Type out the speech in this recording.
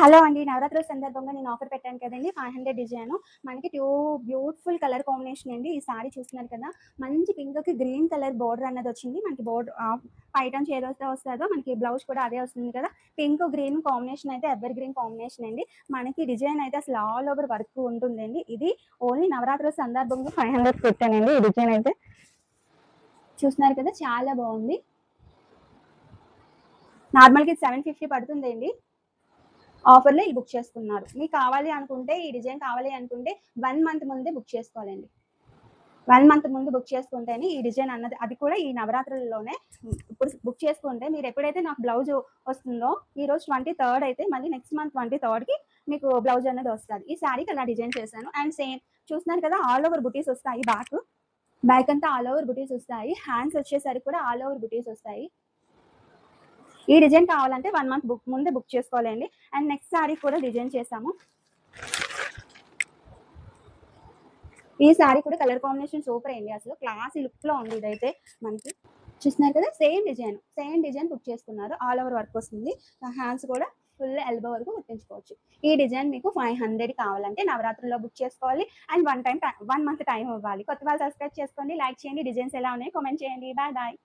Hello అండి. నవరాత్రుల సందర్భంగా నేను ఆఫర్ పెట్టాను కదండీ! 500 డిజైను. మనకి బ్యూటిఫుల్ కలర్ కాంబినేషన్ అండి. ఈ సారీ చూస్తున్నారు కదా! మంచి పింక్‌కి గ్రీన్ కలర్ బోర్డర్ అన్నదొచ్చింది. మనకి పైటాన్స్ ఏదైతే వస్తదో మనకి బ్లౌజ్ కూడా అదే వస్తుంది కదా! పింక్, గ్రీన్ కాంబినేషన్ అయితే ఎవర్ గ్రీన్ కాంబినేషన్ అండి. మనకి డిజైన్ అయితే అసలు ఆల్ ఓవర్ వర్క్ ఉంటుందండి. ఇది ఓన్లీ నవరాత్రుల సందర్భంగా 500 పెట్టానండి. ఈ డిజైన్ అయితే చూస్తున్నారు కదా! చాలా బావుంది. నార్మల్‌గా ఇది 750 పడుతుందండి. ఆఫర్‌లో ఇది బుక్ చేసుకున్నారు. మీకు కావాలి అనుకుంటే ఈ డిజైన్ కావాలి అనుకుంటే 1 మంత్ ముందే బుక్ చేసుకోవాలండి. 1 మంత్ ముందు బుక్ చేసుకుంటేనే ఈ డిజైన్ అన్నది అది కూడా ఈ నవరాత్రుల్లోనే ఇప్పుడు బుక్ చేసుకుంటే మీరెప్పుడైతే నాకు బ్లౌజు వస్తుందో ఈరోజు 23 అయితే మళ్ళీ నెక్స్ట్ మంత్ 23కి మీకు బ్లౌజ్ అనేది వస్తది. ఈ శారీకి అలా డిజైన్ చేశాను. అండ్ సేమ్ చూస్తున్నారు కదా! ఆల్ ఓవర్ బుటీస్ వస్తాయి బ్యాక్. బ్యాక్ అంతా ఆల్ ఓవర్ బుటీస్ వస్తాయి. హ్యాండ్స్ వచ్చేసరికి కూడా ఆల్ ఓవర్ బుటీస్ వస్తాయి. ఈ డిజైన్ కావాలంటే 1 మంత్ ముందే బుక్ చేసుకోవాలండి. అండ్ నెక్స్ట్ శారీ కూడా డిజైన్ చేశాము. ఈ శారీ కూడా కలర్ కాంబినేషన్ సూపర్ అండి. అసలు క్లాసీ లుక్‌లో ఉంది ఇదైతే మనకి. చూస్తున్నారు కదా! సేమ్ డిజైన్ బుక్ చేసుకున్నారు. ఆల్ ఓవర్ వర్క్ వస్తుంది. హ్యాండ్స్ కూడా ఫుల్ ఎల్బో వరకు కుట్టించుకోవచ్చు. ఈ డిజైన్ మీకు 500 కావాలంటే నవరాత్రుల్లో బుక్ చేసుకోవాలి. అండ్ 1 మంత్ టైమ్ ఇవ్వాలి. కొత్త వాళ్ళు సబ్స్క్రైబ్ చేసుకోండి, లైక్ చేయండి. డిజైన్స్ ఎలా ఉన్నాయో కామెంట్ చేయండి. Bye bye.